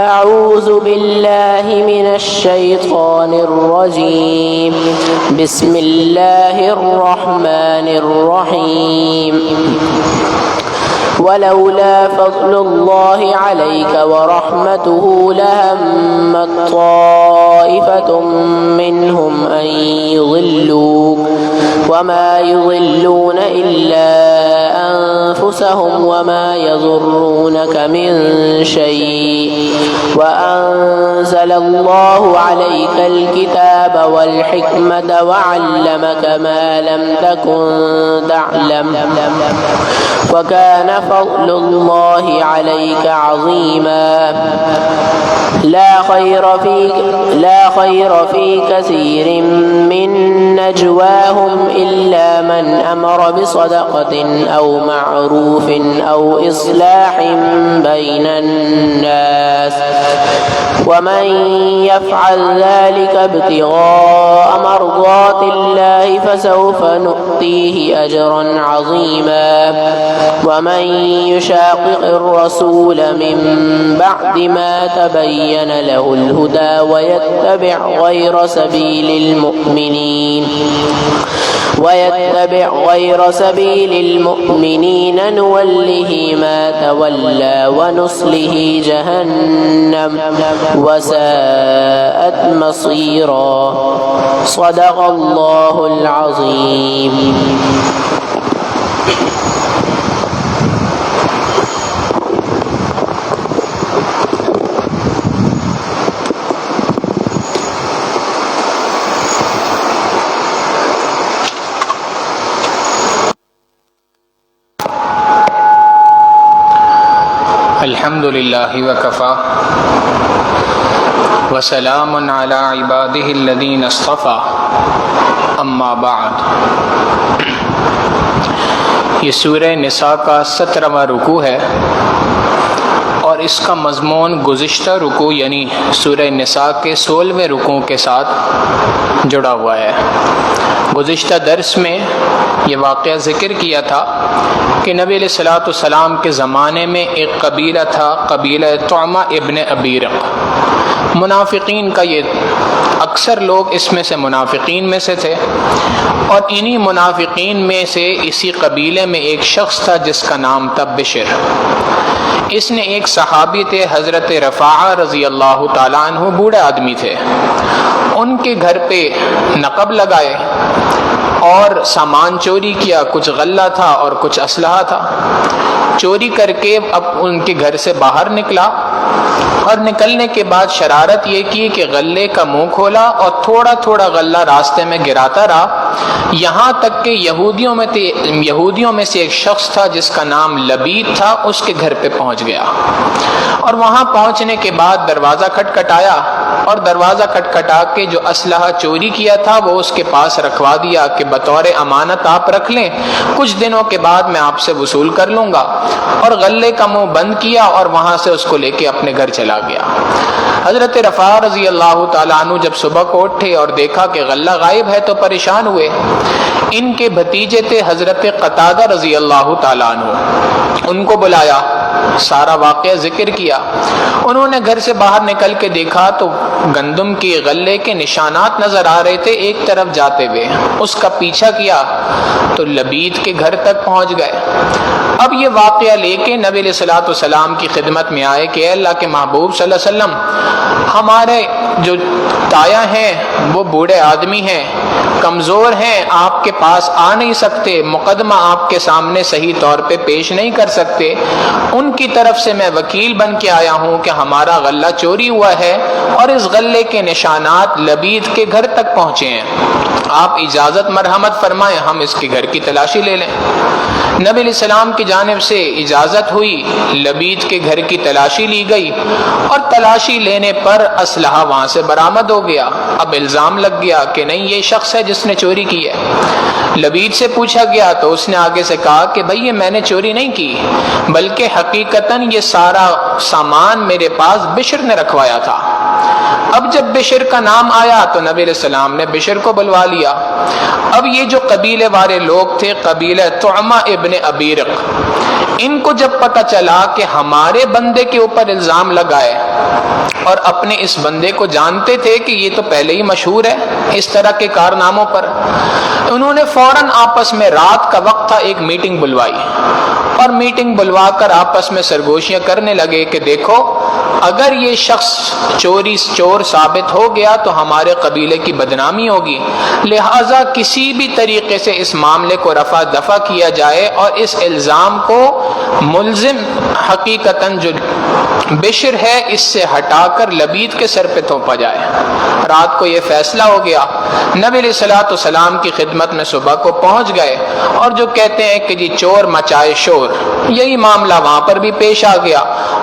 أعوذ بالله من الشيطان الرجيم. بسم الله الرحمن الرحيم. ولولا فضل الله عليك ورحمته لهمت طائفة منهم أن يضلوك وما يضلون إلا أنفسهم وما يضرونك من شيء وأنزل الله عليك الكتاب والحكمة وعلمك ما لم تكن تعلم وكان فضل الله عليك عظيما. لا خير في كثير من نجواهم إلا من أمر بصدقة أو معروف أو إصلاح بين الناس ومن يفعل ذلك ابتغاء مرضات الله فسوف نؤتيه أجرا عظيما. ومن يشاقق الرسول من بعد ما تبين له الهدى ويتبع غير سبيل المؤمنين نوله ما تولى ونصله جهنم وساءت مصيرا. صدق الله العظيم. الحمد للہ وکفا وسلام علی عبادہ الذین اصطفیٰ اما بعد. یہ سورہ نساء کا 17واں رکوع ہے اور اس کا مضمون گزشتہ رکوع یعنی سورہ نساء کے 16ویں رکوع کے ساتھ جڑا ہوا ہے. گزشتہ درس میں یہ واقعہ ذکر کیا تھا کہ نبی علیہ الصلوۃ والسلام کے زمانے میں ایک قبیلہ تھا، قبیلہ طعمہ ابن ابیرق. منافقین کا یہ اکثر لوگ اس میں سے منافقین میں سے تھے، اور انہی منافقین میں سے اسی قبیلے میں ایک شخص تھا جس کا نام تھا بشر. اس نے ایک صحابی تھے حضرت رفاعہ رضی اللہ تعالیٰ عنہ، بوڑھے آدمی تھے. ان کے گھر پہ نقب لگائے اور سامان چوری کیا. کچھ غلہ تھا اور کچھ اسلحہ تھا. چوری کر کے اب ان کے گھر سے باہر نکلا، اور نکلنے کے بعد شرارت یہ کی کہ غلے کا منہ کھولا اور تھوڑا تھوڑا غلہ راستے میں گراتا رہا، یہاں تک کہ یہودیوں میں سے ایک شخص تھا جس کا نام لبید تھا، اس کے گھر پہ پہنچ گیا. اور وہاں پہنچنے کے بعد دروازہ کھٹکھٹایا، اور دروازہ کھٹکھٹا کے جو اسلحہ چوری کیا تھا وہ اس کے پاس رکھوا دیا کہ بطور امانت آپ رکھ لیں، کچھ دنوں کے بعد میں آپ سے وصول کر لوں گا. اور غلے کا منہ بند کیا اور وہاں سے اس کو لے کے اپنے گھر چلا گیا. حضرت رفاعہ رضی اللہ تعالیٰ عنہ جب صبح کو اٹھے اور دیکھا کہ غلہ غائب ہے تو پریشان ہوئے. ان کے بھتیجے تھے حضرت قتادہ رضی اللہ تعالیٰ عنہ، ان کو بلایا، سارا واقعہ ذکر کیا. انہوں نے گھر سے باہر نکل کے دیکھا تو گندم کے غلے کے نشانات نظر آ رہے تھے ایک طرف جاتے ہوئے. اس کا پیچھا کیا تو لبید کے گھر تک پہنچ گئے. اب یہ واقعہ لے کے نبی علیہ الصلوۃ والسلام کی خدمت میں آئے کہ اے اللہ کے محبوب صلی اللہ علیہ وسلم، ہمارے جو تایا ہیں وہ بوڑھے آدمی ہیں، کمزور ہیں، آپ کے پاس آ نہیں سکتے، مقدمہ آپ کے سامنے صحیح طور پہ پیش نہیں کر سکتے. ان کی طرف سے میں وکیل بن کے آیا ہوں کہ ہمارا غلہ چوری ہوا ہے اور اس غلے کے نشانات لبید کے گھر تک پہنچے ہیں. آپ اجازت مرحمت فرمائیں، ہم اس کے گھر کی تلاشی لے لیں. نبی علیہ السلام کی جانب سے اجازت ہوئی، لبید کے گھر کی تلاشی لی گئی، اور تلاشی لینے پر اسلحہ وہاں سے برآمد ہو گیا. اب الزام لگ گیا کہ نہیں، یہ شخص ہے جس نے چوری کی ہے. لبید سے پوچھا گیا تو اس نے آگے سے کہا کہ بھئی یہ میں نے چوری نہیں کی، بلکہ حقیقتاً یہ سارا سامان میرے پاس بشر نے رکھوایا تھا. اب جب بشر کا نام آیا تو نبی علیہ السلام نے بشر کو بلوا لیا۔ اب یہ جو قبیلے والے لوگ تھے، قبیلہ طعمہ ابن ابیرق، ان کو جب پتہ چلا کہ ہمارے بندے کے اوپر الزام لگائے، اور اپنے اس بندے کو جانتے تھے کہ یہ تو پہلے ہی مشہور ہے اس طرح کے کارناموں پر، انہوں نے فوراً آپس میں، رات کا وقت تھا، ایک میٹنگ بلوائی، اور میٹنگ بلوا کر آپس میں سرگوشیاں کرنے لگے کہ دیکھو اگر یہ شخص چور ثابت ہو گیا تو ہمارے قبیلے کی بدنامی ہوگی، لہٰذا کسی بھی طریقے سے اس معاملے کو رفع دفع کیا جائے اور اس الزام کو ملزم حقیقتاً جو بشر ہے اس سے ہٹا کر لبید کے سر پہ تھوپا جائے۔ رات کو یہ فیصلہ ہو گیا۔ نبی علیہ الصلوۃ والسلام کی خدمت میں صبح کو پہنچ گئے، اور جو کہتے ہیں کہ جی چور مچائے شور، یہی معاملہ وہاں پر بھی پیش آ گیا،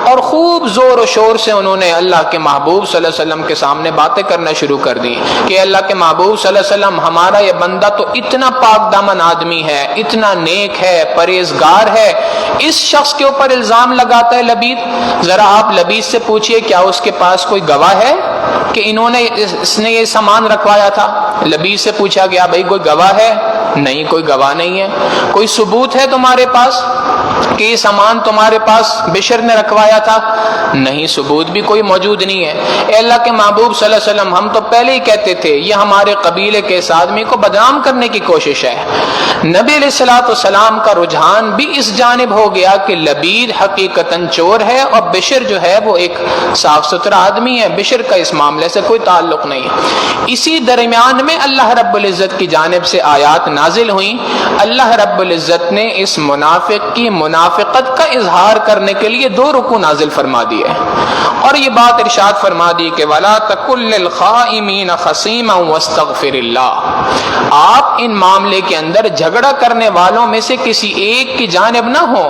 اور خوب زور و شور سے انہوں نے اللہ کے محبوب صلی اللہ علیہ وسلم کے سامنے باتیں کرنا شروع کر دی کہ اللہ کے محبوب صلی اللہ علیہ وسلم، ہمارا یہ بندہ تو اتنا پاک دامن آدمی ہے، اتنا نیک ہے، پرہیزگار ہے، اس شخص کے اوپر الزام لگاتا ہے لبید۔ ذرا آپ لبید سے پوچھئے کیا اس کے پاس کوئی گواہ ہے کہ اس نے یہ سامان رکھوایا تھا؟ لبید سے پوچھا گیا بھائی کوئی گواہ ہے؟ نہیں، کوئی گواہ نہیں ہے۔ کوئی ثبوت ہے تمہارے پاس کہ یہ سامان تمہارے پاس بشر نے رکھوایا تھا؟ نہیں، ثبوت بھی کوئی موجود نہیں ہے۔ اے اللہ کے محبوب صلی اللہ علیہ وسلم، ہم تو پہلے ہی کہتے تھے یہ ہمارے قبیلے کے اس آدمی کو بدنام کرنے کی کوشش ہے۔ نبی علیہ الصلوۃ والسلام کا رجحان بھی اس جانب ہو گیا کہ لبید حقیقتاً چور ہے، اور بشر جو ہے وہ ایک صاف ستھرا آدمی ہے، بشر کا اس معاملے سے کوئی تعلق نہیں ہے۔ اسی درمیان میں اللہ رب العزت کی جانب سے آیات نازل ہوئیں۔ اللہ رب العزت نے اس منافق کی منافقت کا اظہار کرنے کے لیے 2 رکوع نازل فرما دیے، اور یہ بات ارشاد فرما دی کہ وَلَا تَكُن لِّلْخَائِمِينَ خَصِيمًا وَاسْتَغْفِرِ اللَّهَ، آپ ان معاملے کے اندر جھگڑا کرنے والوں میں سے کسی ایک کی جانب نہ ہو،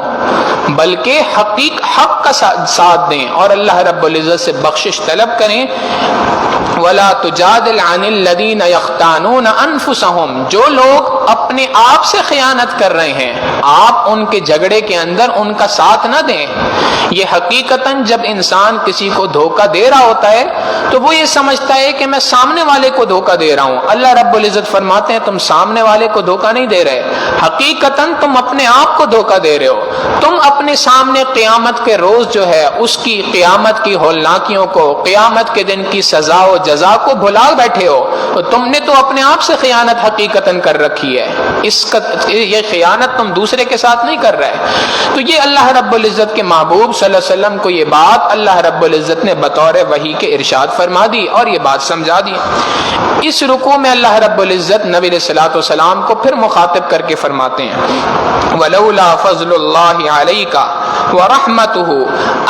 بلکہ حق کا ساتھ دیں اور اللہ رب العزت سے بخشش طلب کریں۔ وَلَا تُجَادِلْ عَنِ الَّذِينَ يَخْتَانُونَ أَنفُسَهُمْ، جو لوگ اپنے آپ سے خیانت کر رہے ہیں، آپ ان کے جھگڑے کے اندر ان کا ساتھ نہ دیں۔ یہ حقیقتاً جب انسان کسی کو دھوکہ دے رہا ہوتا ہے تو وہ یہ سمجھتا ہے کہ میں سامنے والے کو دھوکہ دے رہا ہوں۔ اللہ رب العزت فرماتے ہیں تم سامنے والے کو دھوکہ نہیں دے رہے، حقیقتاً تم اپنے آپ کو دھوکہ دے رہے ہو۔ تم اپنے سامنے قیامت کے روز جو ہے اس کی قیامت کی ہولناکیوں کو، قیامت کے دن کی سزا و جزا کو بھلا بیٹھے ہو، تو تم نے تو اپنے آپ سے خیانت حقیقتاً کر رکھی ہے۔ یہ خیانت تم دوسرے کے ساتھ نہیں کر رہے۔ تو یہ اللہ رب العزت کے محبوب صلی اللہ علیہ وسلم کو یہ بات اللہ رب العزت نے بطور وحی کے ارشاد فرما دی اور یہ بات سمجھا دی۔ اس رکوع میں اللہ رب العزت نبی علیہ الصلوۃ والسلام کو پھر مخاطب کر کے فرماتے ہیں وَلَوْلَا فَضْلُ اللَّهِ عَلَيْكَ وَرَحْمَتُهُ،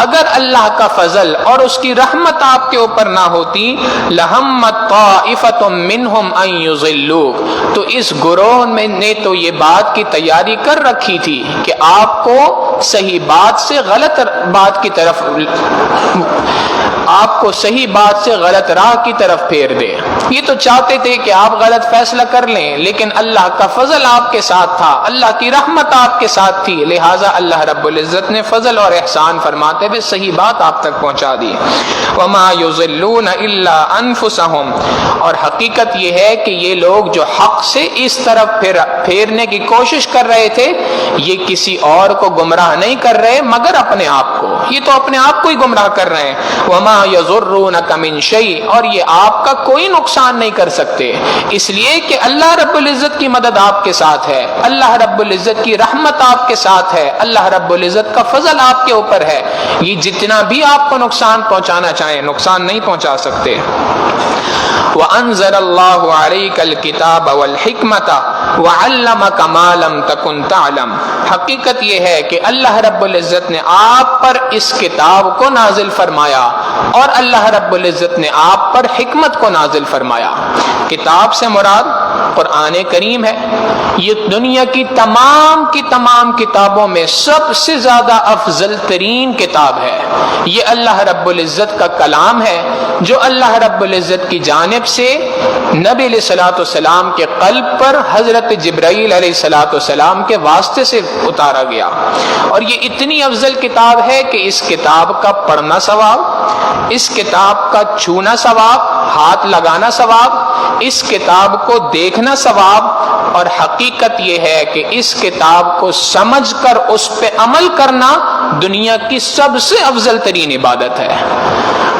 اگر اللہ کا فضل اور اس کی رحمت آپ کے اوپر نہ ہوتی، لَهَمَّتْ طَائِفَةٌ مِّنْهُمْ أَن يُضِلُّوكَ، تو اس گروہ میں نے تو یہ بات کی تیاری کر رکھی تھی کہ آپ کو صحیح بات سے غلط بات کی طرف، آپ کو صحیح بات سے غلط راہ کی طرف پھیر دے۔ یہ تو چاہتے تھے کہ آپ غلط فیصلہ کر لیں، لیکن اللہ کا فضل آپ کے ساتھ تھا، اللہ کی رحمت آپ کے ساتھ تھی، لہٰذا اللہ رب العزت نے فضل اور احسان فرماتے ہوئے صحیح بات آپ تک پہنچا دی۔ وَمَا يُضِلُّونَ إِلَّا أَنفُسَهُمْ، اور حقیقت یہ ہے کہ یہ لوگ جو حق سے اس طرف پھیرنے کی کوشش کر رہے تھے، یہ کسی اور کو گمراہ نہیں کر رہے مگر اپنے آپ کو، یہ تو اپنے آپ کو ہی گمراہ کر رہے ہیں۔ وَمَا يَضُرُّونَكَ مِن شَيْءٍ، اور یہ آپ کا کوئی نقصان نہیں کر سکتے، اس لیے کہ اللہ رب العزت کی مدد آپ کے ساتھ ہے، اللہ رب العزت کی رحمت آپ کے ساتھ ہے، اللہ رب العزت کا فضل آپ کے اوپر ہے، یہ جتنا بھی آپ کو نقصان پہنچانا چاہیں نقصان نہیں پہنچا سکتے۔ وَأَنزَلَ اللَّهُ عَلَيْكَ الْكِتَابَ وَالْحِكْمَةَ وَعَلَّمَكَ مَا لَمْ تَكُنْ تَعْلَمْ، حقیقت یہ ہے کہ اللہ رب العزت نے آپ پر اس کتاب کو نازل فرمایا اور اللہ رب العزت نے آپ پر حکمت کو نازل فرمایا۔ کتاب سے مراد قرآن کریم ہے۔ یہ دنیا کی تمام کتابوں میں سب سے زیادہ افضل ترین کتاب ہے۔ یہ اللہ رب العزت کا کلام ہے جو اللہ رب العزت کی جانب سے نبی علیہ الصلوۃ والسلام کے قلب پر حضرت جبرائیل علیہ الصلوۃ والسلام کے واسطے سے اتارا گیا، اور یہ اتنی افضل کتاب ہے کہ اس کتاب کا پڑھنا ثواب، اس کتاب کا چھونا ثواب، ہاتھ لگانا ثواب، اس کتاب کو دیکھنا ثواب، اور حقیقت یہ ہے کہ اس کتاب کو سمجھ کر اس پہ عمل کرنا دنیا کی سب سے افضل ترین عبادت ہے۔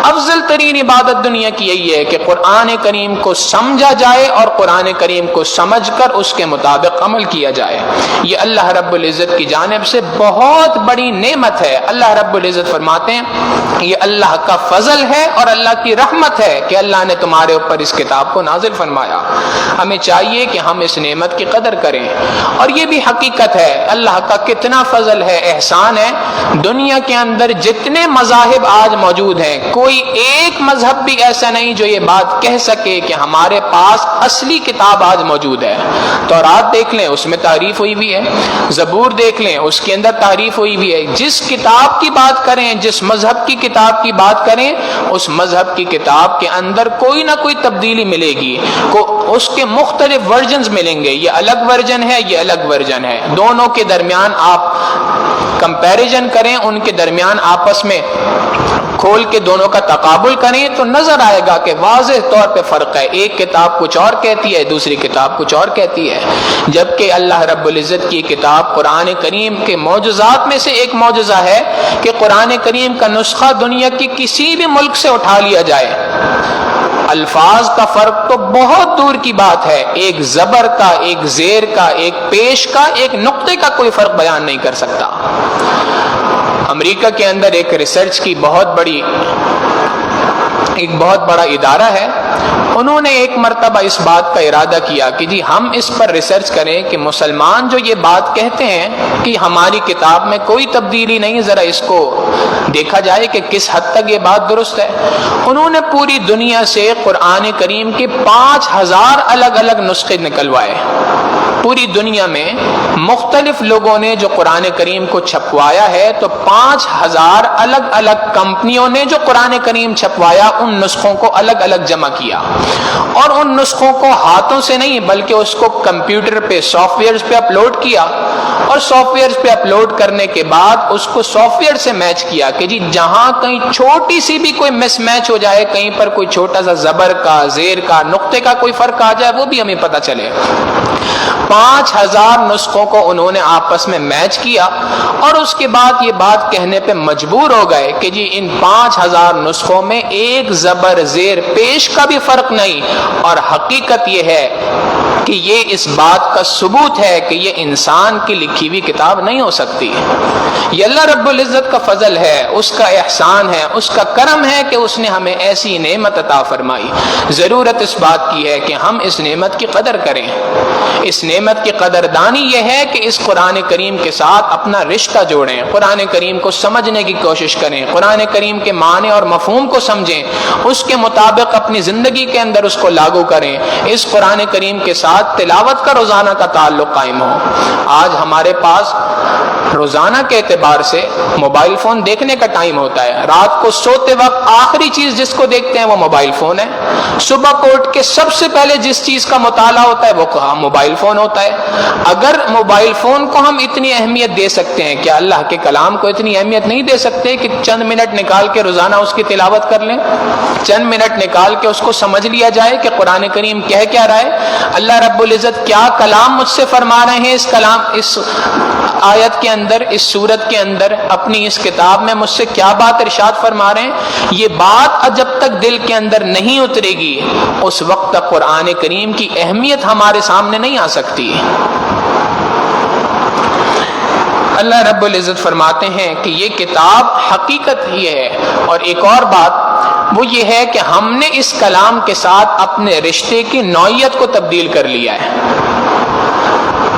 افضل ترین عبادت دنیا کی یہی ہے کہ قرآن کریم کو سمجھا جائے اور قرآن کریم کو سمجھ کر اس کے مطابق عمل کیا جائے۔ یہ اللہ رب العزت کی جانب سے بہت بڑی نعمت ہے۔ اللہ رب العزت فرماتے ہیں یہ اللہ کا فضل ہے اور اللہ کی رحمت ہے کہ اللہ نے تمہارے اوپر اس کتاب کو نازل فرمایا۔ ہمیں چاہیے کہ ہم اس نعمت کی قدر کریں، اور یہ بھی حقیقت ہے اللہ کا کتنا فضل ہے، احسان ہے۔ دنیا کے اندر جتنے مذاہب آج موجود ہیں، کوئی ایک مذہب بھی ایسا نہیں جو یہ بات کہہ سکے کہ ہمارے پاس اصلی کتاب آج موجود ہے۔ تورات دیکھ لیں، اس میں تعریف ہوئی بھی ہے، زبور دیکھ لیں، اس کے اندر تعریف ہوئی بھی ہے۔ جس کتاب کی بات کریں، جس مذہب کی کتاب کی بات کریں، اس مذہب کی کتاب کے اندر کوئی نہ کوئی تبدیلی ملے گی، اس کے مختلف ورژنز ملیں گے۔ یہ الگ ورژن ہے، یہ الگ ورژن ہے، دونوں کے درمیان آپ کمپیریزن کریں، ان کے درمیان آپس میں کھول کے دونوں کا تقابل کریں تو نظر آئے گا کہ واضح طور پہ فرق ہے۔ ایک کتاب کچھ اور کہتی ہے، دوسری کتاب کچھ اور کہتی ہے، جبکہ اللہ رب العزت کی کتاب قرآن کریم کے معجزات میں سے ایک معجزہ ہے کہ قرآن کریم کا نسخہ دنیا کی کسی بھی ملک سے اٹھا لیا جائے، الفاظ کا فرق تو بہت دور کی بات ہے، ایک زبر کا، ایک زیر کا، ایک پیش کا، ایک نقطے کا کوئی فرق بیان نہیں کر سکتا۔ امریکہ کے اندر ایک ریسرچ کی بہت بڑا ادارہ ہے، انہوں نے ایک مرتبہ اس بات کا ارادہ کیا کہ جی ہم اس پر ریسرچ کریں کہ مسلمان جو یہ بات کہتے ہیں کہ ہماری کتاب میں کوئی تبدیلی نہیں، ذرا اس کو دیکھا جائے کہ کس حد تک یہ بات درست ہے۔ انہوں نے پوری دنیا سے قرآن کریم کے 5000 الگ الگ نسخے نکلوائے۔ پوری دنیا میں مختلف لوگوں نے جو قرآن کریم کو چھپوایا ہے، تو 5000 الگ الگ کمپنیوں نے جو قرآن کریم چھپوایا ان نسخوں کو الگ الگ جمع کیا، اور ان نسخوں کو ہاتھوں سے نہیں بلکہ اس کو کمپیوٹر پہ سافٹ ویئر پہ اپلوڈ کیا، اور سافٹ ویئر پہ اپلوڈ کرنے کے بعد اس کو سافٹ ویئر سے میچ کیا کہ جی جہاں کہیں چھوٹی سی بھی کوئی مس میچ ہو جائے، کہیں پر کوئی چھوٹا سا زبر کا، زیر کا، نقطے کا کوئی فرق آ جائے، وہ بھی ہمیں پتہ چلے۔ 5000 نسخوں کو انہوں نے آپس میں میچ کیا، اور اس کے بعد یہ بات کہنے پہ مجبور ہو گئے کہ جی ان 5000 نسخوں میں ایک زبر، زیر، پیش کا بھی فرق نہیں، اور حقیقت یہ ہے کہ یہ اس بات کا ثبوت ہے کہ یہ انسان کی لکھی ہوئی کتاب نہیں ہو سکتی۔ یہ اللہ رب العزت کا فضل ہے، اس کا احسان ہے، اس کا کرم ہے کہ اس نے ہمیں ایسی نعمت عطا فرمائی۔ ضرورت اس بات کی ہے کہ ہم اس نعمت کی قدر کریں۔ اس نعمت کی قدردانی یہ ہے کہ اس قرآن کریم کے ساتھ اپنا رشتہ جوڑیں، قرآن کریم کو سمجھنے کی کوشش کریں، قرآن کریم کے معنی اور مفہوم کو سمجھیں، اس کے مطابق اپنی زندگی کے اندر اس کو لاگو کریں، اس قرآن کریم کے ساتھ تلاوت کا روزانہ کا تعلق قائم ہو۔ آج ہمارے پاس روزانہ کے اعتبار سے موبائل فون دیکھنے کا ٹائم ہوتا ہے، رات کو سوتے وقت آخری چیز جس کو دیکھتے ہیں وہ موبائل فون ہے، صبح کو اٹھ کے سب سے پہلے جس چیز کا مطالعہ ہوتا ہے وہ موبائل فون ہوتا ہے۔ اگر موبائل فون کو ہم اتنی اہمیت دے سکتے ہیں، کیا اللہ کے کلام کو اتنی اہمیت نہیں دے سکتے کہ چند منٹ نکال کے روزانہ اس کی تلاوت کر لیں، چند منٹ نکال کے اس کو سمجھ لیا جائے کہ قرآن کریم کہہ کیا رہا ہے، اللہ رب العزت کیا کلام مجھ سے فرما رہے ہیں، اس آیت کے اندر، اس سورت کے اندر، اپنی اس کتاب میں مجھ سے کیا بات ارشاد فرما رہے ہیں۔ یہ بات جب تک دل کے اندر نہیں اترے گی اس وقت تک قرآن کریم کی اہمیت ہمارے سامنے نہیں آ سکتی۔ اللہ رب العزت فرماتے ہیں کہ یہ کتاب حقیقت ہی ہے، اور ایک اور بات وہ یہ ہے کہ ہم نے اس کلام کے ساتھ اپنے رشتے کی نوعیت کو تبدیل کر لیا ہے۔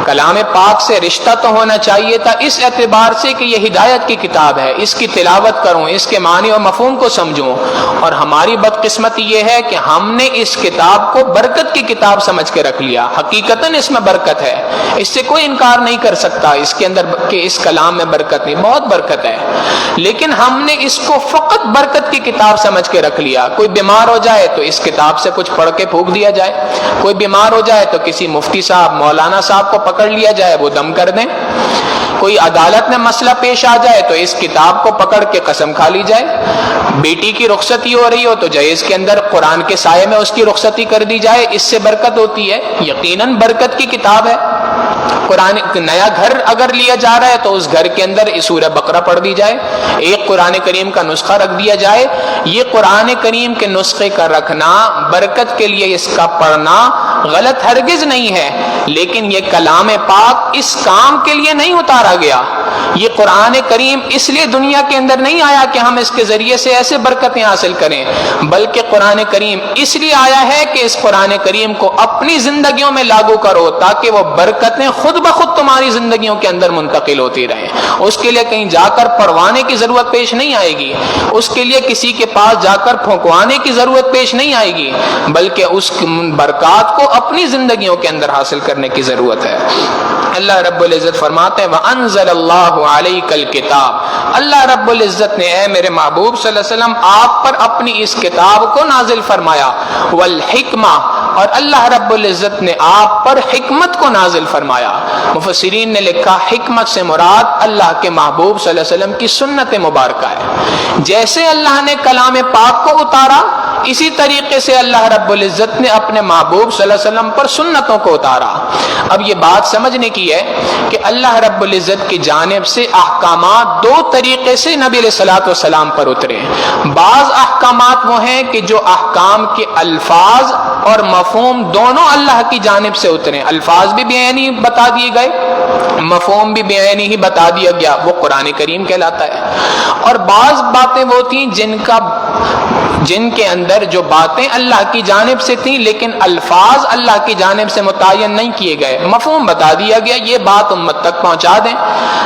کلام پاک سے رشتہ تو ہونا چاہیے تھا اس اعتبار سے کہ یہ ہدایت کی کتاب ہے، اس کی تلاوت کروں، اس کے معنی اور مفہوم کو سمجھوں، اور ہماری بدقسمتی یہ ہے کہ ہم نے اس کتاب کو برکت کی کتاب سمجھ کے رکھ لیا۔ حقیقتاً اس میں برکت ہے، اس سے کوئی انکار نہیں کر سکتا اس کے اندر کہ اس کلام میں برکت نہیں، بہت برکت ہے، لیکن ہم نے اس کو فقط برکت کی کتاب سمجھ کے رکھ لیا۔ کوئی بیمار ہو جائے تو اس کتاب سے کچھ پڑھ کے پھونک دیا جائے، کوئی بیمار ہو جائے تو کسی مفتی صاحب مولانا صاحب کو پکڑ لیا جائے، وہ دم کر دیں، کوئی عدالت میں مسئلہ پیش آ جائے تو اس کتاب کو پکڑ کے قسم کھا لی جائے، بیٹی کی رخصتی ہو رہی ہو تو جہیز کے اندر قرآن کے سائے میں اس کی رخصتی کر دی جائے، اس سے برکت ہوتی ہے، یقیناً برکت کی کتاب ہے۔ قرآن نیا گھر اگر لیا جا رہا ہے تو اس گھر کے اندر سورہ بقرہ پڑھ دی جائے، ایک قرآن کریم کا نسخہ رکھ دیا جائے۔ یہ قرآن کریم کے نسخے کا رکھنا برکت کے لیے، اس کا پڑھنا غلط ہرگز نہیں ہے، لیکن یہ کلام پاک اس کام کے لیے نہیں اتارا گیا۔ یہ قرآن کریم اس لیے دنیا کے اندر نہیں آیا کہ ہم اس کے ذریعے سے ایسے برکتیں حاصل کریں، بلکہ قرآن کریم اس لیے آیا ہے کہ اس قرآن کریم کو اپنی زندگیوں میں لاگو کرو تاکہ وہ برکتیں خود بخود تمہاری زندگیوں کے اندر منتقل ہوتی رہیں۔ اس کے لیے کہیں جا کر پڑھوانے کی ضرورت پیش نہیں آئے گی، اس کے لیے کسی کے پاس جا کر پھونکوانے کی ضرورت پیش نہیں آئے گی، بلکہ اس برکات کو اپنی زندگیوں کے اندر حاصل کرنے کی ضرورت ہے۔ اللہ رب العزت فرماتے ہیں وَأَنزَلَ اللَّهُ عَلَيْكَ الْكِتَابَ، اللہ رب العزت نے اے میرے محبوب صلی اللہ علیہ وسلم آپ پر اپنی اس کتاب کو نازل فرمایا، والحکمہ، اور اللہ رب العزت نے آپ پر حکمت کو نازل فرمایا۔ مفسرین نے لکھا حکمت سے مراد اللہ کے محبوب صلی اللہ علیہ وسلم کی سنت مبارکہ ہے۔ جیسے اللہ نے کلام پاک کو اتارا، اسی طریقے سے اللہ رب العزت نے اپنے محبوب صلی اللہ علیہ وسلم پر سنتوں کو اتارا۔ اب یہ بات سمجھنے کی ہے کہ اللہ رب العزت کی جانب سے احکامات دو طریقے سے نبی علیہ الصلوۃ والسلام پر اترے۔ بعض احکامات وہ ہیں کہ جو احکام کے الفاظ اور مفہوم دونوں اللہ کی جانب سے اترے، الفاظ بھی بیانی بتا دیے گئے، مفہوم بھی بیانی ہی بتا دیا گیا، وہ قرآن کریم کہلاتا ہے۔ اور بعض باتیں وہ تھیں جن کے اندر جو باتیں اللہ کی جانب سے تھیں لیکن الفاظ اللہ کی جانب سے متعین نہیں کیے گئے، مفہوم بتا دیا گیا، یہ بات امت تک پہنچا دیں۔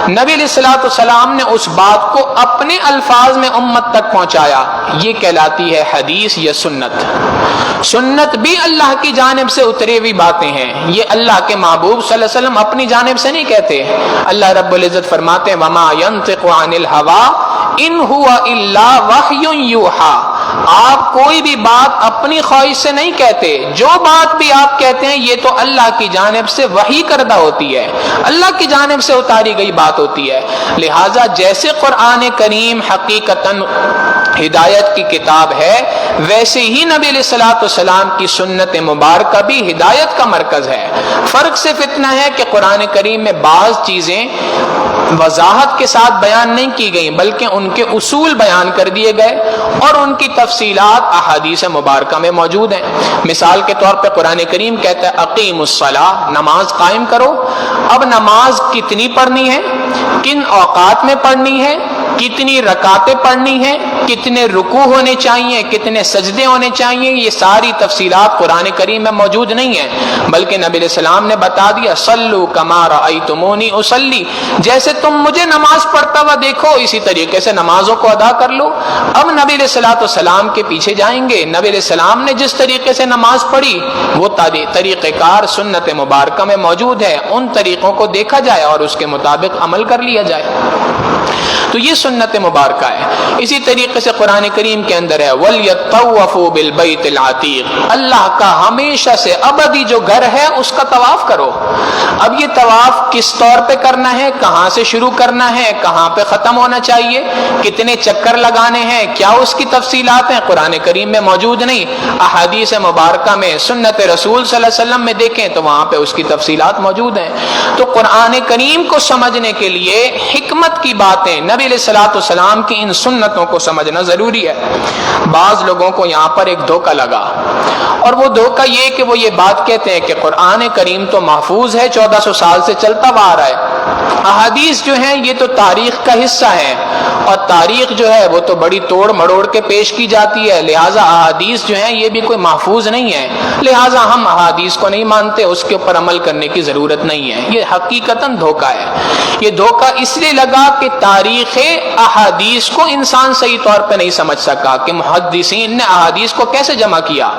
نبی علیہ الصلوۃ والسلام نے اس بات کو اپنے الفاظ میں امت تک پہنچایا، یہ کہلاتی ہے حدیث یا سنت۔ سنت بھی اللہ کی جانب سے اتری ہوئی باتیں ہیں، یہ اللہ کے محبوب صلی اللہ علیہ وسلم اپنی جانب سے نہیں کہتے۔ اللہ رب العزت فرماتے ہیں وما ينطق عن الهوى ان هو الا وحی یوحی، آپ کوئی بھی بات اپنی خواہش سے نہیں کہتے، جو بات بھی آپ کہتے ہیں یہ تو اللہ کی جانب سے وحی کردہ ہوتی ہے، اللہ کی جانب سے اتاری گئی بات ہوتی ہے۔ لہٰذا جیسے قرآن کریم حقیقتاً ہدایت کی کتاب ہے، ویسے ہی نبی علیہ الصلوۃ والسلام کی سنت مبارکہ بھی ہدایت کا مرکز ہے۔ فرق صرف اتنا ہے کہ قرآن کریم میں بعض چیزیں وضاحت کے ساتھ بیان نہیں کی گئیں بلکہ ان کے اصول بیان کر دیے گئے اور ان کی تفصیلات احادیث مبارکہ میں موجود ہیں۔ مثال کے طور پہ قرآن کریم کہتا ہے اقیم الصلاۃ، نماز قائم کرو۔ اب نماز کتنی پڑھنی ہے، کن اوقات میں پڑھنی ہے، کتنی رکعتیں پڑھنی ہیں، کتنے رکوع ہونے چاہیے، کتنے سجدے ہونے چاہیے، یہ ساری تفصیلات قرآن کریم میں موجود نہیں ہیں، بلکہ نبی علیہ السلام نے بتا دیا صلو کما رأیتمونی اصلی، جیسے تم مجھے نماز پڑھتا ہوا دیکھو اسی طریقے سے نمازوں کو ادا کر لو۔ اب نبی علیہ الصلوۃ والسلام کے پیچھے جائیں گے، نبی علیہ السلام نے جس طریقے سے نماز پڑھی وہ طریقہ کار سنت مبارکہ میں موجود ہے، ان طریقوں کو دیکھا جائے اور اس کے مطابق عمل کر لیا جائے، تو یہ سنت مبارکہ ہے۔ اسی طریقے سے قرآن کریم کے اندر ہے وَلْيَطَّوَّفُوا بِالْبَيْتِ الْعَتِيقِ، اللہ کا ہمیشہ سے ابدی جو گھر ہے اس کا طواف کرو۔ اب یہ طواف کس طور پہ کرنا ہے، کہاں سے شروع کرنا ہے، کہاں پہ ختم ہونا چاہیے، کتنے چکر لگانے ہیں، کیا اس کی تفصیلات ہیں، قرآن کریم میں موجود نہیں۔ احادیث مبارکہ میں سنت رسول صلی اللہ علیہ وسلم میں دیکھیں تو وہاں پہ اس کی تفصیلات موجود ہیں۔ تو قرآن کریم کو سمجھنے کے لیے حکمت کی باتیں، نبی علیہ الصلوۃ والسلام کی ان سنتوں کو سمجھنا ضروری ہے۔ بعض لوگوں کو یہاں پر ایک دھوکہ لگا، اور وہ دھوکہ یہ کہ وہ یہ بات کہتے ہیں کہ قرآن کریم تو محفوظ ہے، 1400 سال سے چلتا ہوا آ رہا ہے، احادیث جو ہیں یہ تو تاریخ کا حصہ ہے، اور تاریخ جو ہے وہ تو بڑی توڑ مڑوڑ کے پیش کی جاتی ہے، لہٰذا احادیث جو ہیں یہ بھی کوئی محفوظ نہیں ہے، لہٰذا ہم احادیث کو نہیں مانتے، اس کے اوپر عمل کرنے کی ضرورت نہیں ہے۔ یہ حقیقتاً دھوکہ ہے۔ یہ دھوکہ اس لیے لگا کہ تاریخ احادیث کو انسان صحیح طور پہ نہیں سمجھ سکا کہ محدثین نے احادیث کو کیسے جمع کیا۔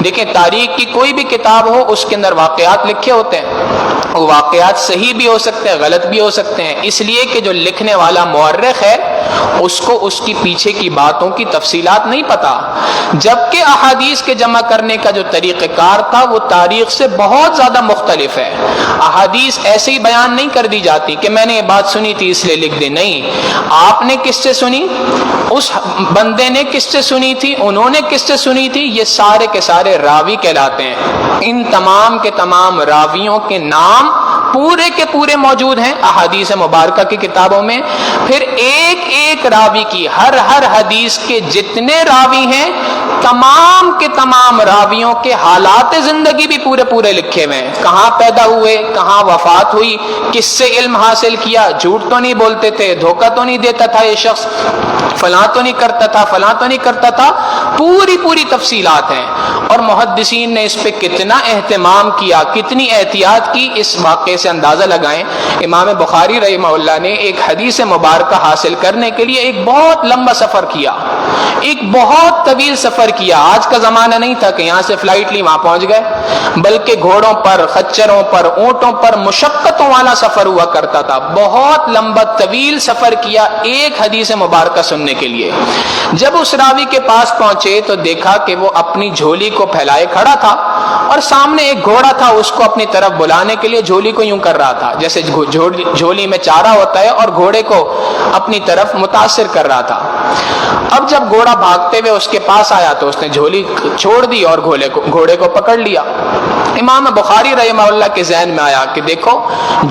دیکھیں، تاریخ کی کوئی بھی کتاب ہو، اس کے اندر واقعات لکھے ہوتے ہیں، وہ واقعات صحیح بھی ہو سکتے ہیں، غلط بھی ہو سکتے ہیں، اس لیے کہ جو لکھنے والا مورخ ہے اس کو اس کی پیچھے کی باتوں کی تفصیلات نہیں پتا، جبکہ احادیث کے جمع کرنے کا جو طریقہ کار تھا وہ تاریخ سے بہت زیادہ مختلف ہے۔ احادیث ایسے ہی بیان نہیں کر دی جاتی کہ میں نے یہ بات سنی تھی اس لیے لکھ دی، نہیں، آپ نے کس سے سنی، اس بندے نے کس سے سنی تھی، انہوں نے کس سے سنی تھی، یہ سارے کے سارے راوی کہلاتے ہیں۔ ان تمام کے تمام راویوں کے نام پورے کے پورے موجود ہیں احادیث مبارکہ کی کتابوں میں، پھر ایک ایک راوی کی ہر حدیث کے جتنے راوی ہیں تمام کے تمام راویوں کے حالات زندگی بھی پورے پورے لکھے ہوئے ہیں، کہاں پیدا ہوئے، کہاں وفات ہوئی، کس سے علم حاصل کیا، جھوٹ تو نہیں بولتے تھے، دھوکہ تو نہیں دیتا تھا یہ شخص، فلاں تو نہیں کرتا تھا، فلاں تو نہیں کرتا تھا، پوری تفصیلات ہیں۔ اور محدثین نے اس پہ کتنا اہتمام کیا، کتنی احتیاط کی، اس واقعے سے اندازہ لگائیں۔ امام بخاری رحمہ اللہ نے ایک حدیث مبارکہ حاصل کرنے کے لیے ایک بہت لمبا سفر کیا، ایک بہت طویل سفر کیا۔ آج کا زمانہ نہیں تھا کہ یہاں سے فلائٹ لی وہاں پہنچ گئے، بلکہ گھوڑوں پر، خچروں پر، اونٹوں پر مشقتوں والا سفر ہوا کرتا تھا۔ بہت لمبا طویل سفر کیا ایک حدیث مبارکہ سننے کے لیے۔ جب اس راوی کے پاس پہنچے تو دیکھا کہ وہ اپنی جھولی کو پھیلائے کھڑا تھا، اور سامنے ایک گھوڑا تھا، اس کو اپنی طرف بلانے کے لیے جھولی کو یوں کر رہا تھا، جیسے جھولی میں چارہ ہوتا ہے، اور گھوڑے کو اپنی طرف متاثر کر رہا تھا۔ اب جب گھوڑا بھاگتے ہوئے اس کے پاس آیا تو اس نے جھولی چھوڑ دی اور گھوڑے کو پکڑ لیا۔ امام بخاری رحمہ اللہ کے ذہن میں آیا کہ دیکھو،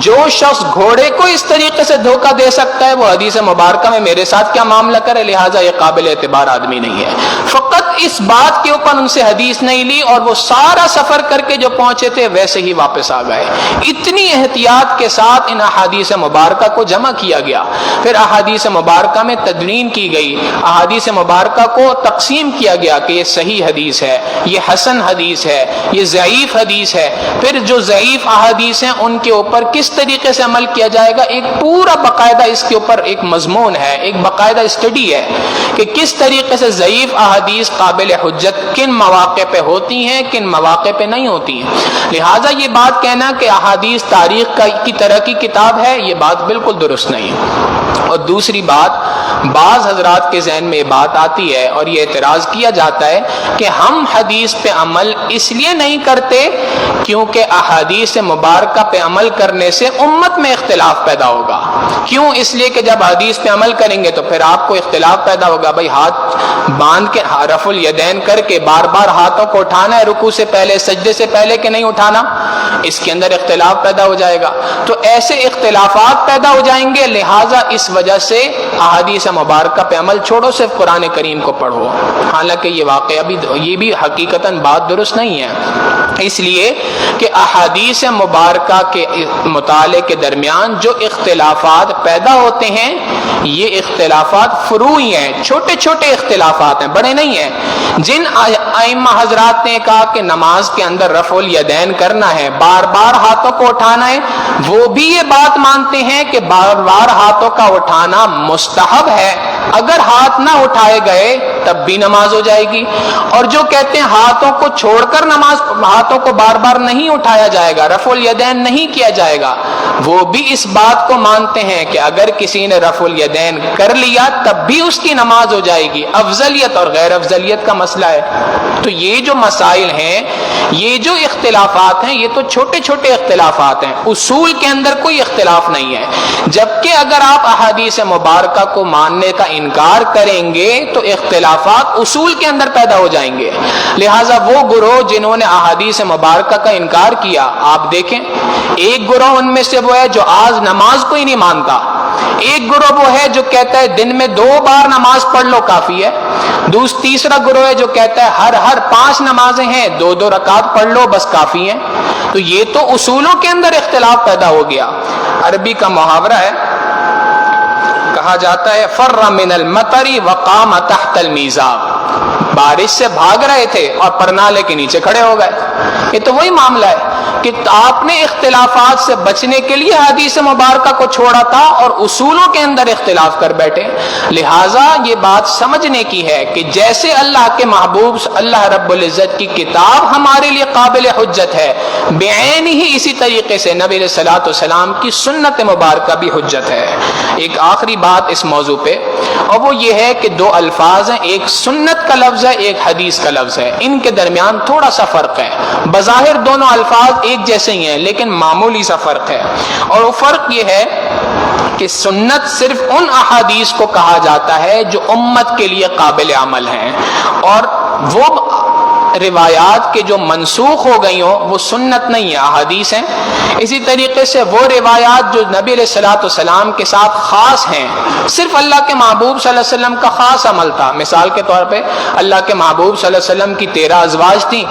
جو شخص گھوڑے کو اس طریقے سے دھوکہ دے سکتا ہے، وہ حدیث مبارکہ میں میرے ساتھ کیا معاملہ کرے، لہٰذا یہ قابل اعتبار آدمی نہیں ہے۔ فقط اس بات کے اوپر ان سے حدیث نہیں لی، اور وہ سارا سفر کر کے جو پہنچے تھے ویسے ہی واپس آ گئے۔ اتنی احتیاط کے ساتھ ان احادیث مبارکہ کو جمع کیا گیا۔ پھر احادیث مبارکہ میں تدوین کی گئی، احادیث مبارکہ کو تقسیم کیا گیا کہ یہ صحیح حدیث ہے، یہ حسن حدیث ہے، یہ ضعیف حدیث ہے۔ پھر جو ضعیف احادیث ہیں ان کے اوپر کس طریقے سے عمل کیا جائے گا، ایک پورا باقاعدہ اس کے اوپر ایک مضمون ہے، ایک باقاعدہ اسٹڈی ہے کہ کس طریقے سے ضعیف احادیث قابل حجت کن مواقع پہ ہوتی ہیں، کن مواقع پہ نہیں ہوتی ہیں۔ لہٰذا یہ بات کہنا کہ احادیث تاریخ کی طرح کی کتاب ہے، یہ بات بالکل درست نہیں۔ اور دوسری بات، بعض حضرات کے ذہن میں یہ بات آتی ہے اور یہ اعتراض کیا جاتا ہے کہ ہم حدیث پہ عمل اس لیے نہیں کرتے کیونکہ احادیث مبارکہ پہ عمل کرنے سے امت میں اختلاف پیدا ہوگا۔ کیوں؟ اس لیے کہ جب حدیث پہ عمل کریں گے تو پھر آپ کو اختلاف پیدا ہوگا، بھائی ہاتھ باندھ کے رفع الیدین کر کے بار بار ہاتھوں کو اٹھانا ہے رکوع سے پہلے، سجدے سے پہلے کہ نہیں اٹھانا، اس کے اندر اختلاف پیدا ہو جائے گا۔ تو ایسے اختلافات پیدا ہو جائیں گے، لہٰذا اس وجہ سے احادیث مبارکہ پہ عمل چھوڑو، صرف قرآن کریم کو پڑھو۔ حالانکہ یہ واقعہ بھی، یہ بھی حقیقتاً بات درست نہیں ہے، اس لیے کہ احادیث مبارکہ کے مطالعے کے درمیان جو اختلافات پیدا ہوتے ہیں یہ اختلافات فروعی ہیں، چھوٹے چھوٹے اختلافات ہیں، بڑے نہیں ہیں۔ جن ائمہ حضرات نے کہا کہ نماز کے اندر رفع الیدین کرنا ہے، بار بار ہاتھوں کو اٹھانا ہے، وہ بھی یہ بات مانتے ہیں کہ بار بار ہاتھوں کا اٹھانا مستحب ہے، اگر ہاتھ نہ اٹھائے گئے تب بھی نماز ہو جائے گی۔ اور جو کہتے ہیں ہاتھوں کو چھوڑ کر نماز، ہاتھوں کو بار بار نہیں اٹھایا جائے گا، رفع الیدین نہیں کیا جائے گا، وہ بھی اس بات کو مانتے ہیں کہ اگر کسی نے رفع الیدین کر لیا تب بھی اس کی نماز ہو جائے گی۔ افضلیت اور غیر افضلیت کا مسئلہ ہے۔ تو یہ جو مسائل ہیں، یہ جو اختلافات ہیں، یہ تو چھوٹے چھوٹے اختلافات ہیں، اصول کے اندر کوئی اختلاف نہیں ہے۔ جبکہ اگر آپ احادیث مبارکہ کو ماننے کا انکار کریں گے تو اختلافات اصول کے اندر پیدا ہو جائیں گے۔ لہٰذا وہ گروہ جنہوں نے احادیث مبارکہ کا انکار کیا، آپ دیکھیں، ایک گروہ ان میں سے وہ ہے جو آج نماز کو ہی نہیں مانتا، ایک گروہ وہ ہے جو کہتا ہے دن میں 2 بار نماز پڑھ لو کافی ہے، تیسرا گروہ ہے جو کہتا ہے ہر 5 نمازیں ہیں 2 رکعت پڑھ لو بس کافی ہیں۔ تو یہ تو اصولوں کے اندر اختلاف پیدا ہو گیا۔ عربی کا محاورہ ہے، کہا جاتا ہے فر من المطری وقام تحت المیزاب، بارش سے بھاگ رہے تھے اور پرنالے کے نیچے کھڑے ہو گئے۔ یہ تو وہی معاملہ ہے کہ آپ نے اختلافات سے بچنے کے لیے حدیث مبارکہ کو چھوڑا تھا اور اصولوں کے اندر اختلاف کر بیٹھے۔ لہٰذا یہ بات سمجھنے کی ہے کہ جیسے اللہ کے محبوب اللہ رب العزت کی کتاب ہمارے لیے قابل حجت ہے، بعین ہی اسی طریقے سے نبی علیہ الصلوۃ والسلام کی سنت مبارکہ بھی حجت ہے۔ ایک آخری بات اس موضوع پہ، اور وہ یہ ہے کہ دو الفاظ ہیں، ایک سنت کا لفظ ہے، ایک حدیث کا لفظ ہے، ان کے درمیان تھوڑا سا فرق ہے۔ بظاہر دونوں الفاظ ایک جیسے ہی ہیں لیکن معمولی سا فرق ہے، اور وہ فرق یہ ہے کہ سنت صرف ان احادیث کو کہا جاتا ہے جو امت کے لیے قابل عمل ہیں، اور وہ روایات کے جو منسوخ ہو گئی ہوں وہ سنت نہیں ہے، احادیث ہیں۔ اسی طریقے سے وہ روایات جو نبی علیہ الصلوۃ والسلام کے ساتھ خاص ہیں، صرف اللہ کے محبوب صلی اللہ علیہ وسلم کا خاص عمل تھا، مثال کے طور پہ اللہ کے محبوب صلی اللہ علیہ وسلم کی 13 ازواج تھیں،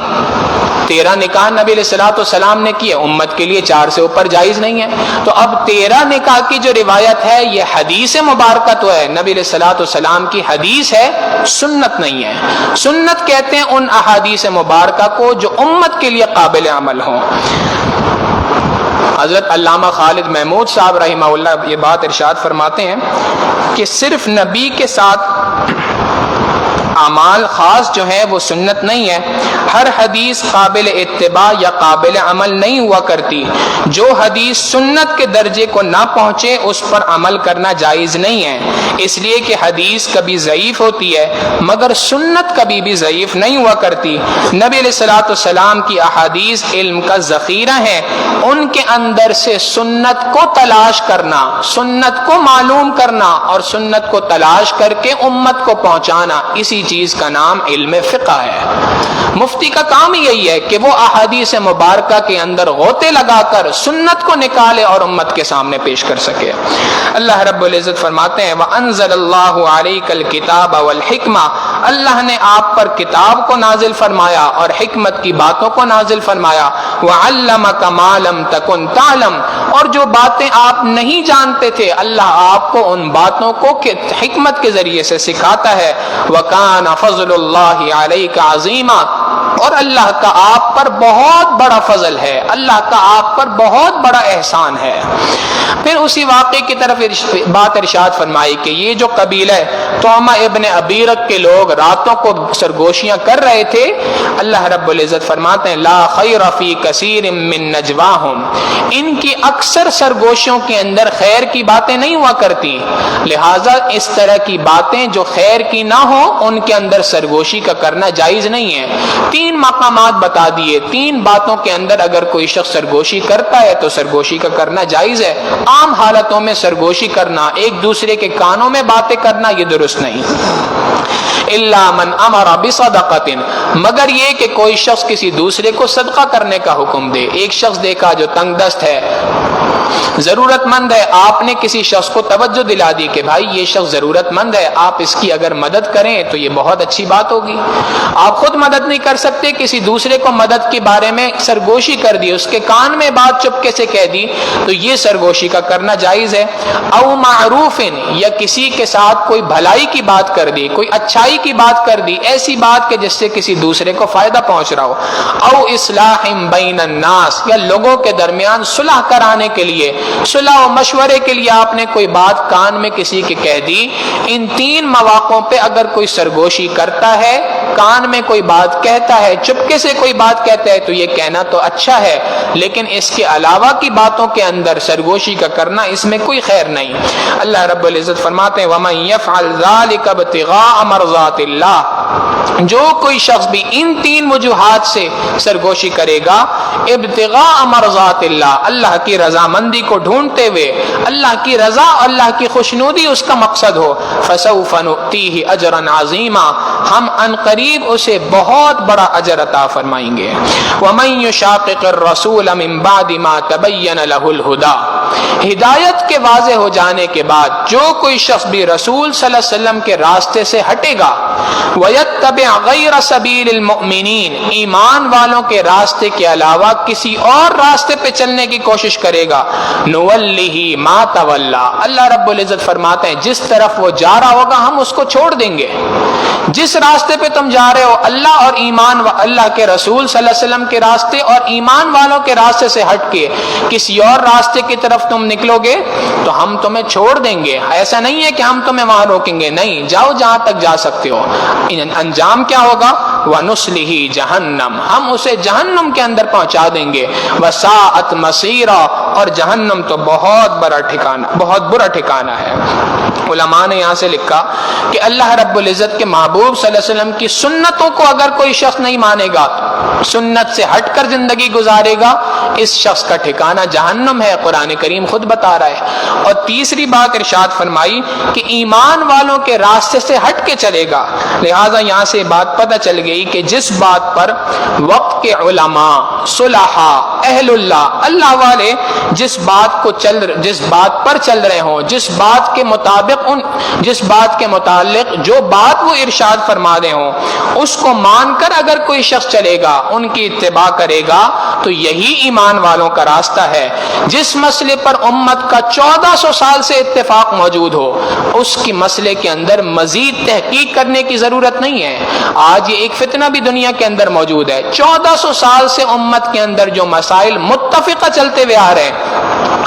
13 نکاح نبی علیہ الصلوۃ والسلام نے کیے، امت کے لیے 4 سے اوپر جائز نہیں ہے۔ تو اب 13 نکاح کی جو روایت ہے یہ حدیث مبارکہ تو ہے، نبی علیہ الصلوۃ والسلام کی حدیث ہے، سنت نہیں ہے۔ سنت کہتے ہیں ان احادیث مبارکہ کو جو امت کے لیے قابل عمل ہوں۔ حضرت علامہ خالد محمود صاحب رحمہ اللہ یہ بات ارشاد فرماتے ہیں کہ صرف نبی کے ساتھ اعمال خاص جو ہیں وہ سنت نہیں ہے، ہر حدیث قابل اتباع یا قابل عمل نہیں ہوا کرتی۔ جو حدیث سنت کے درجے کو نہ پہنچے اس پر عمل کرنا جائز نہیں ہے، اس لیے کہ حدیث کبھی ضعیف ہوتی ہے مگر سنت کبھی بھی ضعیف نہیں ہوا کرتی۔ نبی علیہ الصلوۃ والسلام کی احادیث علم کا ذخیرہ ہیں، ان کے اندر سے سنت کو تلاش کرنا، سنت کو معلوم کرنا اور سنت کو تلاش کر کے امت کو پہنچانا، اسی چیز کا نام علم فقہ ہے۔ مفتی کا کام یہی ہے کہ وہ احادیث مبارکہ کے اندر غوطے لگا کر سنت کو نکالے اور امت کے سامنے پیش کر سکے۔ اللہ رب العزت فرماتے ہیں وَأَنزَلَ اللَّهُ عَلَيْكَ الْكِتَابَ وَالْحِكْمَةَ، اللہ نے آپ پر کتاب کو نازل فرمایا اور حکمت کی باتوں کو نازل فرمایا۔ وَعَلَّمَكَ مَا لَمْ تَكُنْ تَعْلَمْ، اور جو باتیں آپ نہیں جانتے تھے اللہ آپ کو ان باتوں کو حکمت کے ذریعے سے سکھاتا ہے۔ وَكَانَ فَضْلُ اللَّهِ عَلَيْكَ عَظِيمًا، اور اللہ کا آپ پر بہت بڑا فضل ہے، اللہ کا آپ پر بہت بڑا احسان ہے۔ پھر اسی واقعے کی طرف بات ارشاد فرمائی کہ یہ جو قبیلہ طعمہ ابن ابیرق کے لوگ راتوں کو سرگوشیاں کر رہے تھے، اللہ رب العزت فرماتے ہیں لا خیر فی کثیر من نجواہم، ان کی اکثر سرگوشیوں کے اندر خیر کی باتیں نہیں ہوا کرتی، لہٰذا اس طرح کی باتیں جو خیر کی نہ ہو ان کے اندر سرگوشی کا کرنا جائز نہیں ہے۔ 3 مقامات بتا دیے، 3 باتوں کے اندر اگر کوئی شخص سرگوشی کرتا ہے تو سرگوشی کا کرنا جائز ہے۔ عام حالتوں میں سرگوشی کرنا، ایک دوسرے کے کانوں میں باتیں کرنا، یہ درست نہیں۔ الا من امر بصدقۃ، مگر یہ کہ کوئی شخص کسی دوسرے کو صدقہ کرنے کا حکم دے۔ ایک شخص دیکھا جو تنگ دست ہے، ضرورت مند ہے، آپ نے کسی شخص کو توجہ دلا دی کہ بھائی یہ شخص ضرورت مند ہے، آپ اس کی اگر مدد کریں تو یہ بہت اچھی بات ہوگی۔ آپ خود مدد نہیں کر سکتے، کسی دوسرے کو مدد کے بارے میں سرگوشی کر دی، اس کے کان میں بات چپکے سے کہہ دی، تو یہ سرگوشی کا کرنا جائز ہے۔ او معروف، یا کسی کے ساتھ کوئی بھلائی کی بات کر دی، کوئی اچھائی کی بات کر دی، ایسی بات کہ جس سے کسی دوسرے کو فائدہ پہنچ رہا ہو۔ او اصلاح بین الناس، یا لوگوں کے درمیان صلح کرانے کے لیے، صلح و مشورے کے لیے آپ نے کوئی بات کان میں کسی کے کہہ دی۔ ان 3 مواقعوں پہ اگر کوئی سرگوشی کرتا ہے، کان میں کوئی بات کہتا ہے، چپکے سے کوئی بات کہتا ہے، تو یہ کہنا تو اچھا ہے، لیکن اس کے علاوہ کی باتوں کے اندر سرگوشی کا کرنا اس میں کوئی خیر نہیں۔ اللہ رب العزت فرماتے ہیں وَمَن يَفْعَلْ ذَلِكَ ابْتِغَاءَ مَرْضَاتِ اللَّهِ، جو کوئی شخص بھی ان 3 وجوہات سے سرگوشی کرے گا، ابتغاء مرضات اللہ، اللہ کی رضامندی کو ڈھونڈتے ہوئے، اللہ کی رضا، اللہ کی خوشنودی اس کا مقصد ہو، فَسَوْفَ نُؤْتِيهِ أَجْرًا عَظِيمًا، ہم ان قریب قریب اسے بہت بڑا اجر عطا فرمائیں گے۔ وَمَن يُشَاقِقِ الرَّسُولَ مِن بَعْدِ مَا تَبَيَّنَ لَهُ الْهُدَىٰ، ہدایت کے واضح ہو جانے کے بعد جو کوئی شخص بھی رسول صلی اللہ علیہ وسلم کے راستے سے ہٹے گا، وَيَتَّبِعْ غَيْرَ سَبِيلِ الْمُؤْمِنِينَ، ایمان والوں کے راستے کے علاوہ کسی اور راستے پہ چلنے کی کوشش کرے گا، نُوَلِّهِ مَا تَوَلَّىٰ، اللہ رب العزت فرماتے ہیں جس طرف وہ جا رہا ہوگا ہم اس کو چھوڑ دیں گے۔ جس راستے پہ تم جا رہے ہو، اللہ اور ایمان اللہ کے رسول صلی اللہ علیہ وسلم کے راستے اور ایمان والوں کے راستے سے ہٹ کے کسی اور راستے کی طرف تم نکلو گے تو ہم تمہیں چھوڑ دیں گے۔ ایسا نہیں ہے کہ ہم تمہیں وہاں روکیں گے، نہیں، جاؤ جہاں تک جا سکتے ہو۔ انجام کیا ہوگا؟ وَنُصْلِهِ جَهَنَّمَ، ہم اسے جہنم کے اندر پہنچا دیں گے۔ وَسَاءَتْ مَصِيرًا، اور جہنم تو بہت برا ٹھکانہ ہے۔ علماء نے یہاں سے لکھا کہ اللہ رب العزت کے محبوب صلی اللہ علیہ وسلم کی سنتوں کو اگر کوئی شخص نہیں مانے گا، سنت سے ہٹ کر زندگی گزارے گا، اس شخص کا ٹھکانہ جہنم ہے، قرآن کریم خود بتا رہا ہے۔ اور تیسری بات ارشاد فرمائی کہ ایمان والوں کے راستے سے ہٹ کے چلے گا۔ لہٰذا یہاں سے بات پتہ چل گئی کہ جس بات پر وقت کے علماء، صلحاء، اہل اللہ والے جس بات پر چل رہے ہوں، جس بات کے متعلق جو بات وہ ارشاد فرما رہے ہوں، اس کو مان کر اگر کوئی شخص چلے گا، ان کی اتباع کرے گا، تو یہی ایمان والوں کا راستہ ہے۔ جس مسئلے پر امت کا 1400 سال سے اتفاق موجود ہو، اس کی مسئلے کے اندر مزید تحقیق کرنے کی ضرورت نہیں ہے۔ آج یہ ایک فتنہ بھی دنیا کے اندر موجود ہے۔ 1400 سال سے امت کے اندر جو مسائل متفقہ چلتے ہوئے آ رہے ہیں،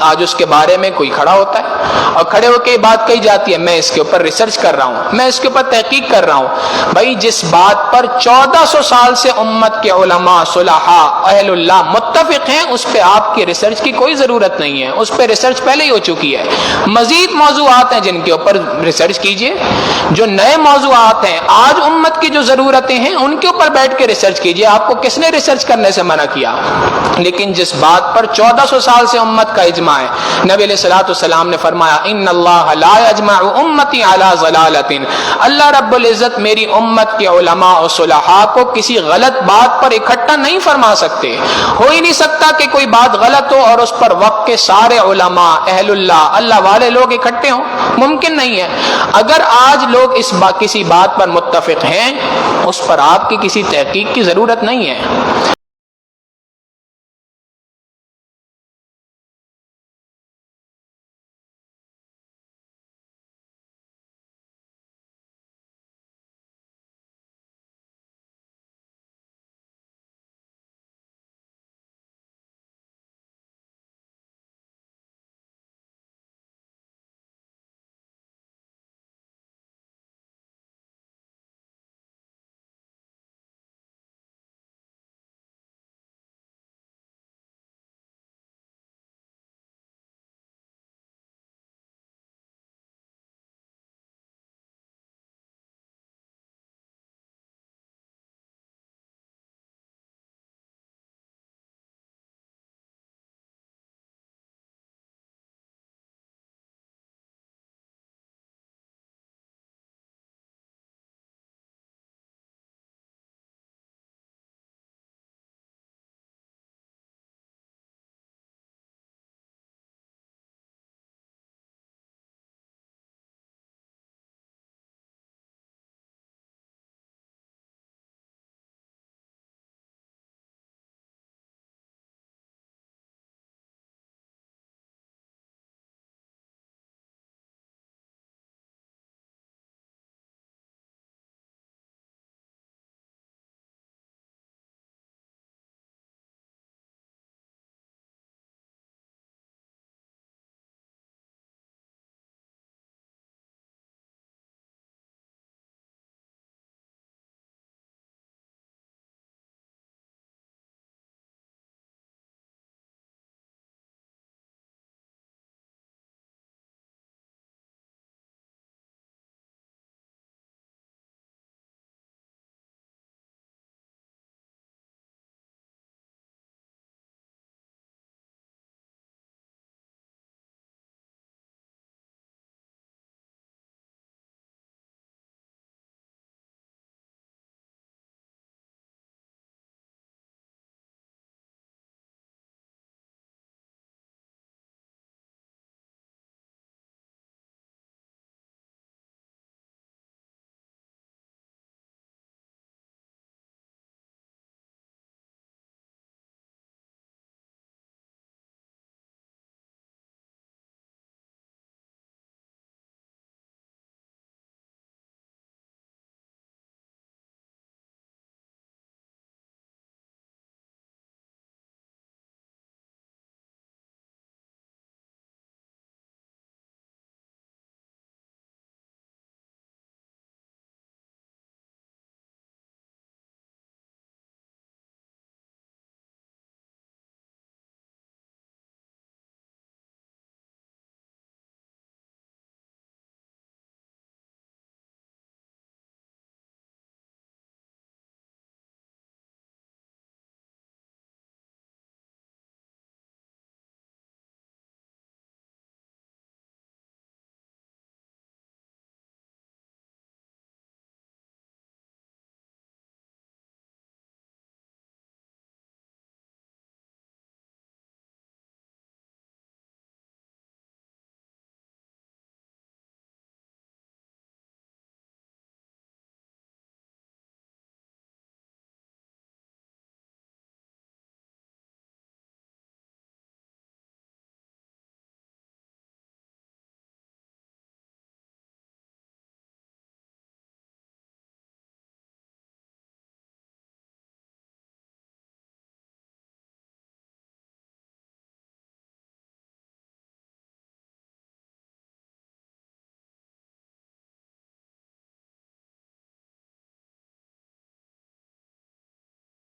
آج اس کے بارے میں کوئی کھڑا ہوتا ہے اور کھڑے ہو کے بات کہی جاتی ہے میں اس کے اوپر ریسرچ کر رہا ہوں، میں اس کے اوپر تحقیق کر رہا ہوں۔ بھائی جس بات پر 1400 سال سے امت کے علماء، صلحاء، اہل اللہ متفق ہیں، اس پہ آپ کی ریسرچ کی کوئی ضرورت نہیں ہے، اس پہ ریسرچ پہلے ہی ہو چکی ہے۔ مزید موضوعات ہیں جن کے اوپر ریسرچ کیجئے، جو نئے موضوعات ہیں، آج امت کی جو ضرورتیں ہیں ان کے اوپر بیٹھ کے ریسرچ کیجئے۔ آپ کو کس نے ریسرچ کرنے سے منع کیا؟ لیکن جس بات پر 1400 سال سے امت کا اجماع ہے، نبی علیہ الصلوۃ والسلام نے فرمایا ان اللہ لا یجمع امتی علی ضلالۃ، اللہ رب العزت میری امت کے علماء اور صلحاء کو کسی غلط بات پر اکٹھا نہیں فرما سکتے۔ ہو ہی نہیں سکتا کہ کوئی بات غلط ہو اور اس پر وقت کے سارے علماء، اہل اللہ والے لوگ اکٹھے ہوں، ممکن نہیں ہے۔ اگر آج لوگ کسی بات پر متفق ہیں، اس پر آپ کی کسی تحقیق کی ضرورت نہیں ہے۔